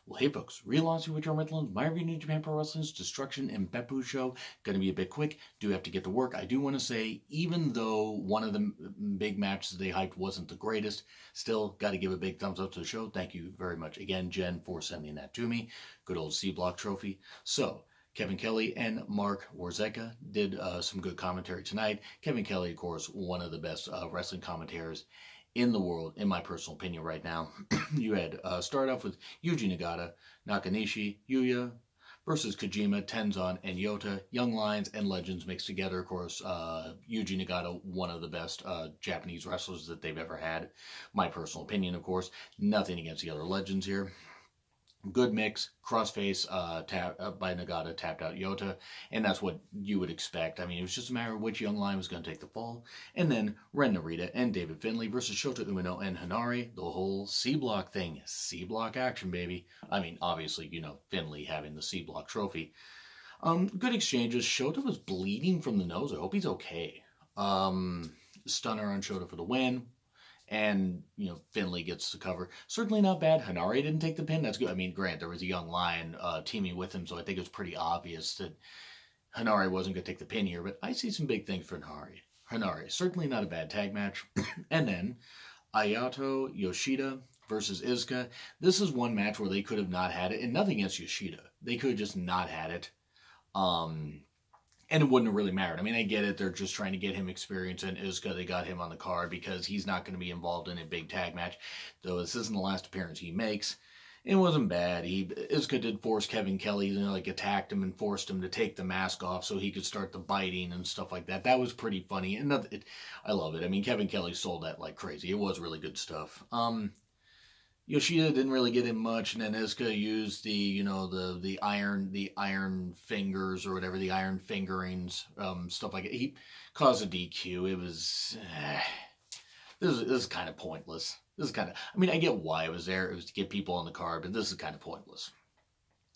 Well, hey folks, Real Aussie with John Redlands, my review of New Japan Pro Wrestling's Destruction and Beppu show. Going to be a bit quick, do have to get to work. I do want to say, even though one of the big matches they hyped wasn't the greatest, still got to give a big thumbs up to the show. Thank you very much again, Jen, for sending that to me. Good old C-Block trophy. So, Kevin Kelly and Mark Warzeka did some good commentary tonight. Kevin Kelly, of course, one of the best wrestling commentators in the world, in my personal opinion right now. You had start off with Yuji Nagata, Nakanishi, Yuya versus Kojima, Tenzan, and Yota. Young Lions and Legends mixed together. Of course, Yuji Nagata, one of the best Japanese wrestlers that they've ever had. My personal opinion, of course. Nothing against the other Legends here. Good mix, crossface by Nagata tapped out Yota, and that's what you would expect. I mean, it was just a matter of which young lion was going to take the fall. And then Ren Narita and David Finlay versus Shota Umino and Hanare, the whole C-Block thing. C-Block action, baby. I mean, obviously, Finlay having the C-Block trophy. Good exchanges. Shota was bleeding from the nose. I hope he's okay. Stunner on Shota for the win. And, Finlay gets the cover. Certainly not bad. Hanare didn't take the pin. That's good. I mean, Grant, there was a young lion teaming with him, so I think it was pretty obvious that Hanare wasn't going to take the pin here. But I see some big things for Hanare. Certainly not a bad tag match. And then Ayato Yoshida versus Izuka. This is one match where they could have not had it. And nothing against Yoshida. They could have just not had it. And it wouldn't have really mattered. I mean, I get it. They're just trying to get him experience. And Izuka, they got him on the card because he's not going to be involved in a big tag match. Though this isn't the last appearance he makes. It wasn't bad. Izuka did force Kevin Kelly, attacked him and forced him to take the mask off so he could start the biting and stuff like that. That was pretty funny. And I love it. I mean, Kevin Kelly sold that like crazy. It was really good stuff. Yoshida didn't really get him much, and then Izuka used the iron fingers or whatever, the iron fingerings, stuff like it. He caused a DQ. It was this is kind of pointless. I get why it was there. It was to get people on the card, but this is kind of pointless.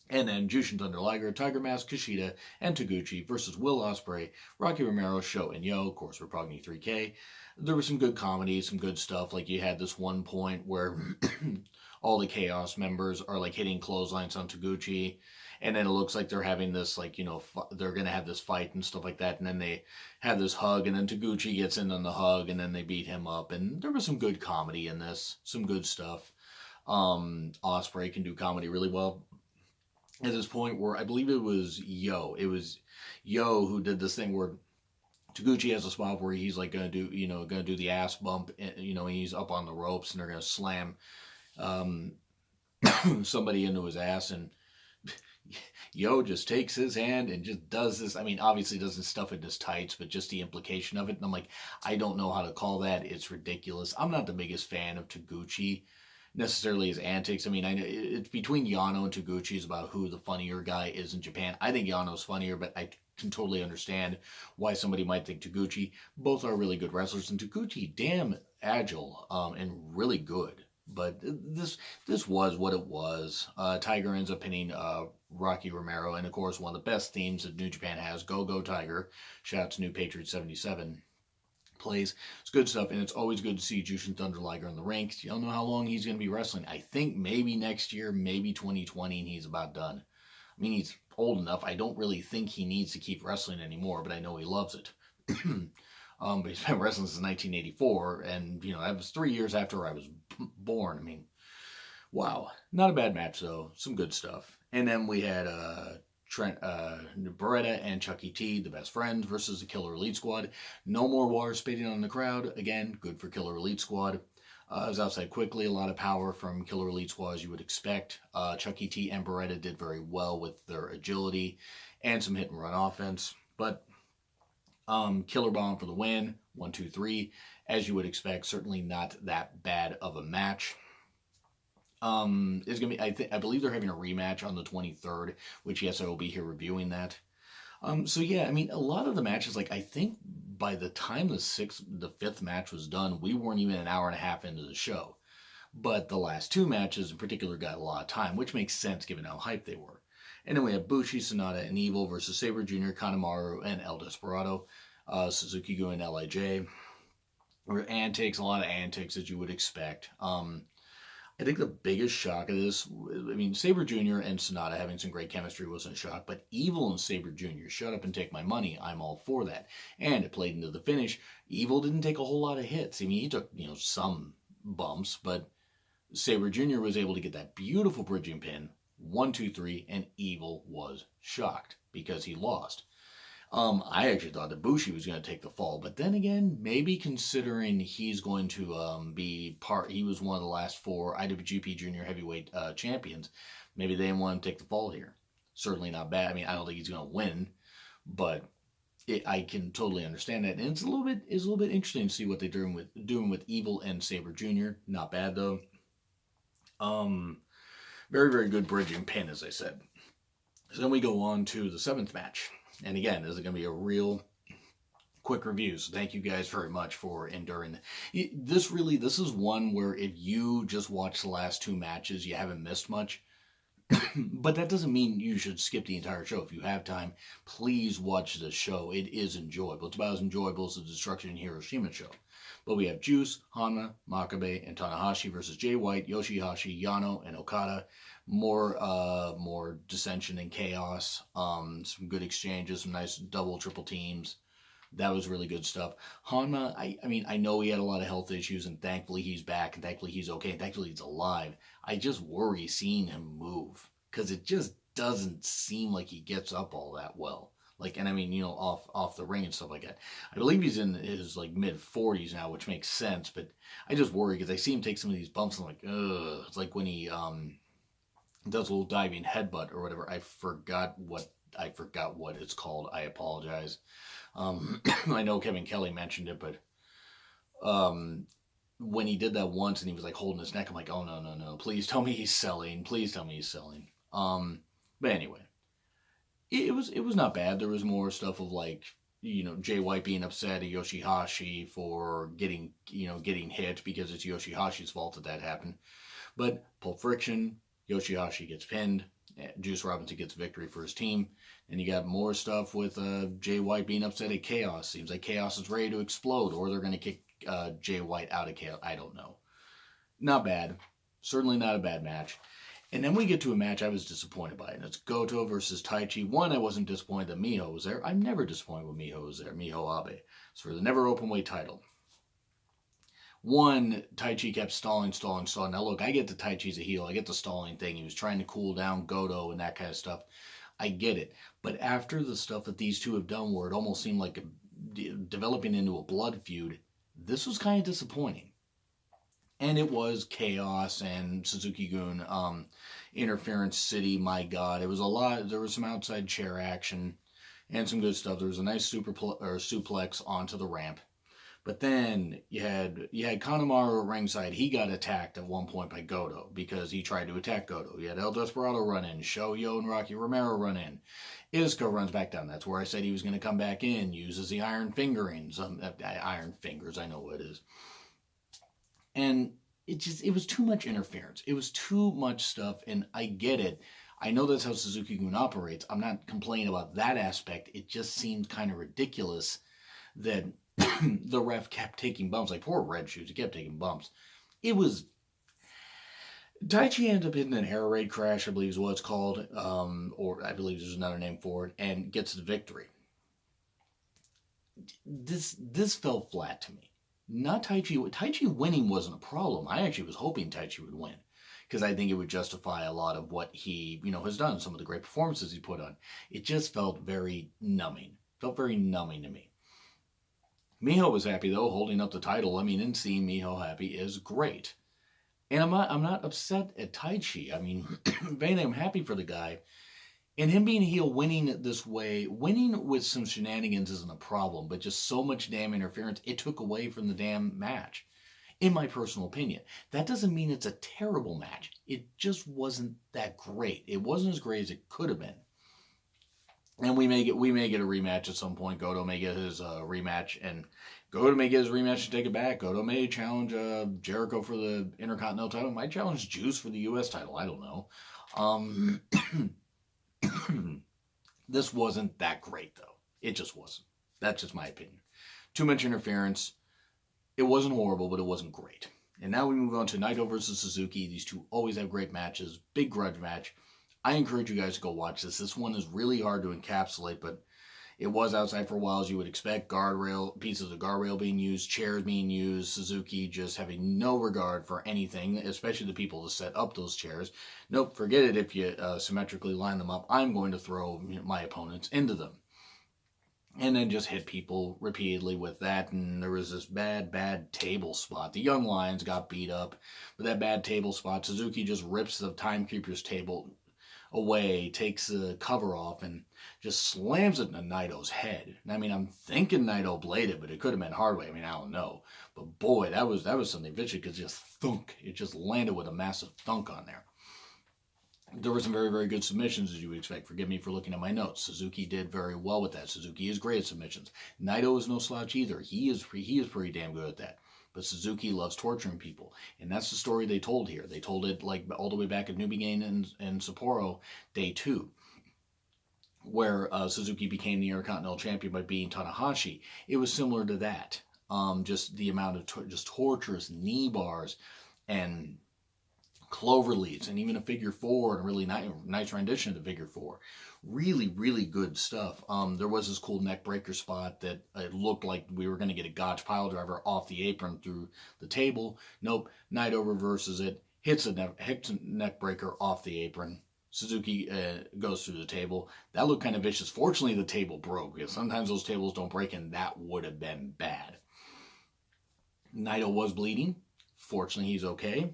And then Jushin Thunder Liger, Tiger Mask, Kushida, and Taguchi versus Will Ospreay, Rocky Romero, Sho, and Yo. Of course, Roppongi 3K. There was some good comedy, some good stuff. Like you had this one point where all the Chaos members are like hitting clotheslines on Taguchi, and then it looks like they're having this they're gonna have this fight and stuff like that, and then they have this hug, and then Taguchi gets in on the hug, and then they beat him up, and there was some good comedy in this, some good stuff. Ospreay can do comedy really well. At this point where I believe it was Yo who did this thing where Taguchi has a spot where he's like gonna do the ass bump, he's up on the ropes and they're gonna slam somebody into his ass, and Yo just takes his hand and just does this. I mean, obviously doesn't stuff it in his tights, but just the implication of it. And I'm like, I don't know how to call that. It's ridiculous. I'm not the biggest fan of Taguchi necessarily his antics. I mean, it's between Yano and Taguchi is about who the funnier guy is in Japan. I think Yano's funnier, but I can totally understand why somebody might think Taguchi. Both are really good wrestlers, and Taguchi damn agile and really good. But this was what it was. Tiger ends up pinning Rocky Romero, and of course one of the best themes that New Japan has, Go Go Tiger. Shout out to New Patriot 77. Plays. It's good stuff, and it's always good to see Jushin Thunder Liger in the ring. You don't know how long he's going to be wrestling. I think maybe next year, maybe 2020, and he's about done. I mean, he's old enough. I don't really think he needs to keep wrestling anymore, but I know he loves it. But he's been wrestling since 1984, and, that was 3 years after I was born. I mean, wow. Not a bad match, though. Some good stuff. And then we had Trent Beretta and Chucky T, the best friends, versus the Killer Elite Squad. No more water spitting on the crowd. Again, good for Killer Elite Squad. It was outside quickly. A lot of power from Killer Elite Squad, as you would expect. Chucky T and Beretta did very well with their agility and some hit and run offense. But Killer Bomb for the win. 1, 2, 3. As you would expect, certainly not that bad of a match. It's gonna be. I believe they're having a rematch on the 23rd, which yes, I will be here reviewing that. So yeah, I mean, a lot of the matches, I think by the time the 5th match was done, we weren't even an hour and a half into the show. But the last 2 matches in particular got a lot of time, which makes sense given how hyped they were. And then we have Bushi, Sonata, and Evil versus Sabre Jr., Kanemaru, and El Desperado. Suzuki going LIJ. A lot of antics as you would expect. I think the biggest shock of this, I mean, Sabre Jr. and Sonata having some great chemistry wasn't a shock, but Evil and Sabre Jr., shut up and take my money. I'm all for that. And it played into the finish. Evil didn't take a whole lot of hits. I mean, he took, some bumps, but Sabre Jr. was able to get that beautiful bridging pin, 1, 2, 3, and Evil was shocked because he lost. I actually thought that Bushi was going to take the fall, but then again, maybe considering he's going to he was one of the last 4 IWGP Junior Heavyweight champions. Maybe they didn't want him to take the fall here. Certainly not bad. I mean, I don't think he's going to win, but I can totally understand that, and it's a little bit interesting to see what they're doing with Evil and Sabre Jr. Not bad though. Very, very good bridging pin, as I said. So then we go on to the 7th match. And again, this is going to be a real quick review. So thank you guys very much for enduring. This is one where if you just watch the last 2 matches, you haven't missed much. But that doesn't mean you should skip the entire show. If you have time, please watch the show. It is enjoyable. It's about as enjoyable as the Destruction in Hiroshima show. But we have Juice, Hanma, Makabe, and Tanahashi versus Jay White, Yoshihashi, Yano, and Okada. More dissension and chaos. Some good exchanges, some nice double, triple teams. That was really good stuff. Hanma, I know he had a lot of health issues, and thankfully he's back, and thankfully he's okay, and thankfully he's alive. I just worry seeing him move, because it just doesn't seem like he gets up all that well. Off the ring and stuff like that. I believe he's in his mid-40s now, which makes sense, but I just worry because I see him take some of these bumps and I'm like, ugh. It's like when he does a little diving headbutt or whatever. I forgot what it's called. I apologize. I know Kevin Kelly mentioned it, but when he did that once and he was like holding his neck, I'm like, oh no, please tell me he's selling. Please tell me he's selling. But anyway. It was not bad. There was more stuff of Jay White being upset at Yoshihashi for getting hit because it's Yoshihashi's fault that happened. But Pulp Friction, Yoshihashi gets pinned. Juice Robinson gets victory for his team. And you got more stuff with Jay White being upset at Chaos. Seems like Chaos is ready to explode, or they're going to kick Jay White out of Chaos. I don't know. Not bad. Certainly not a bad match. And then we get to a match I was disappointed by, and it's Goto versus Taichi. One, I wasn't disappointed that Miho was there. I'm never disappointed when Miho was there, Miho Abe. It's for the Never Openweight title. One, Taichi kept stalling. Now look, I get the Taichi's a heel. I get the stalling thing. He was trying to cool down Goto and that kind of stuff. I get it. But after the stuff that these two have done where it almost seemed like developing into a blood feud, this was kind of disappointing. And it was Chaos and Suzuki-gun, Interference City, my God. It was a lot. There was some outside chair action and some good stuff. There was a nice suplex onto the ramp. But then you had Kanemaru at ringside. He got attacked at one point by Goto because he tried to attack Goto. You had El Desperado run in. Shoyo and Rocky Romero run in. Izuka runs back down. That's where I said he was going to come back in. Uses the iron fingerings. Iron fingers, I know what it is. And it was too much interference. It was too much stuff, and I get it. I know that's how Suzuki-gun operates. I'm not complaining about that aspect. It just seemed kind of ridiculous that the ref kept taking bumps. Like, poor Red Shoes, he kept taking bumps. It was... Taichi ended up hitting an air raid crash, I believe is what it's called, or I believe there's another name for it, and gets the victory. This fell flat to me. Not Taichi. Taichi winning wasn't a problem. I actually was hoping Taichi would win because I think it would justify a lot of what he, has done, some of the great performances he put on. It just felt very numbing. Felt very numbing to me. Miho was happy though, holding up the title. And seeing Miho happy is great. And I'm not upset at Taichi. If anything, I'm happy for the guy. And him being a heel, winning this way, winning with some shenanigans isn't a problem, but just so much damn interference, it took away from the damn match, in my personal opinion. That doesn't mean it's a terrible match. It just wasn't that great. It wasn't as great as it could have been. And we may get a rematch at some point. Goto may get his rematch, and Goto may get his rematch to take it back. Goto may challenge Jericho for the Intercontinental title. Might challenge Juice for the U.S. title. I don't know. This wasn't that great, though. It just wasn't. That's just my opinion. Too much interference. It wasn't horrible, but it wasn't great. And now we move on to Naito versus Suzuki. These two always have great matches. Big grudge match. I encourage you guys to go watch this. This one is really hard to encapsulate, but it was outside for a while, as you would expect. Guardrail, pieces of guardrail being used, chairs being used, Suzuki just having no regard for anything, especially the people to set up those chairs. Nope, forget it if you symmetrically line them up. I'm going to throw my opponents into them. And then just hit people repeatedly with that, and there was this bad table spot. The Young Lions got beat up with that bad table spot. Suzuki just rips the Timekeeper's table away, takes the cover off, and just slams it into Naito's head. I mean, I'm thinking Naito bladed, but it could have been hard way. I mean, I don't know. But boy, that was something vicious, because just thunk. It just landed with a massive thunk on there. There were some very, very good submissions, as you would expect. Forgive me for looking at my notes. Suzuki did very well with that. Suzuki is great at submissions. Naito is no slouch either. He is pretty damn good at that. But Suzuki loves torturing people. And that's the story they told here. They told it like all the way back at New Beginning in Sapporo, Day 2, where Suzuki became the Intercontinental Champion by beating Tanahashi. It was similar to that. Just the amount of just torturous knee bars and clover leaves, and even a figure four, and a really nice rendition of the figure four. Really, really good stuff. There was this cool neck breaker spot that it looked like we were going to get a Gotch pile driver off the apron through the table. Nope, Naito reverses it, hits a neck breaker off the apron. Suzuki goes through the table. That looked kind of vicious. Fortunately, the table broke, because sometimes those tables don't break, and that would have been bad. Naito was bleeding. Fortunately, he's okay.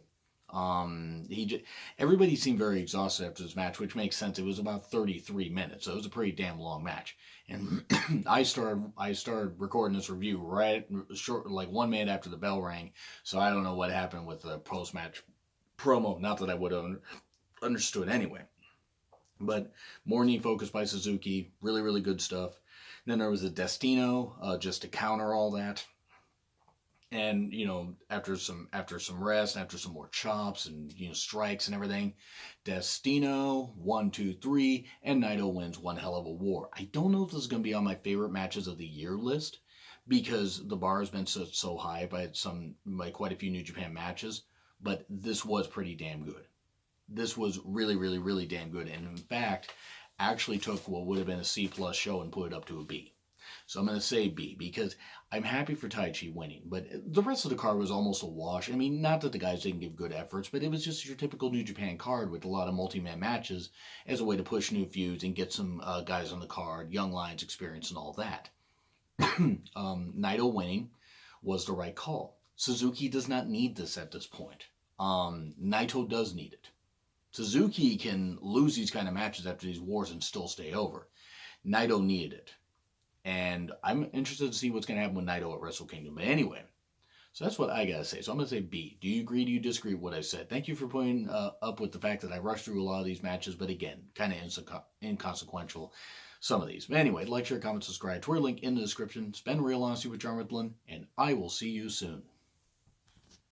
Everybody seemed very exhausted after this match, which makes sense. It was about 33 minutes, so it was a pretty damn long match. And I started recording this review like 1 minute after the bell rang, so I don't know what happened with the post-match promo. Not that I would have understood anyway. But more knee focus by Suzuki, really, really good stuff. Then there was a Destino, just to counter all that. And, after some rest, after some more chops and, strikes and everything, Destino, 1, 2, 3, and Naito wins one hell of a war. I don't know if this is going to be on my favorite matches of the year list, because the bar has been so high by quite a few New Japan matches, but this was pretty damn good. This was really, really, really damn good, and in fact, actually took what would have been a C+ show and put it up to a B. So I'm going to say B, because I'm happy for Taichi winning, but the rest of the card was almost a wash. I mean, not that the guys didn't give good efforts, but it was just your typical New Japan card with a lot of multi-man matches as a way to push new feuds and get some guys on the card, Young Lions experience and all that. Naito winning was the right call. Suzuki does not need this at this point. Naito does need it. Suzuki can lose these kind of matches after these wars and still stay over. Naito needed it. And I'm interested to see what's going to happen with Naito at Wrestle Kingdom. But anyway, so that's what I got to say. So I'm going to say B. Do you agree? Do you disagree with what I said? Thank you for putting up with the fact that I rushed through a lot of these matches. But again, kind of inconsequential, some of these. But anyway, like, share, comment, subscribe. Twitter link in the description. Spend real honesty with John Ritlin. And I will see you soon.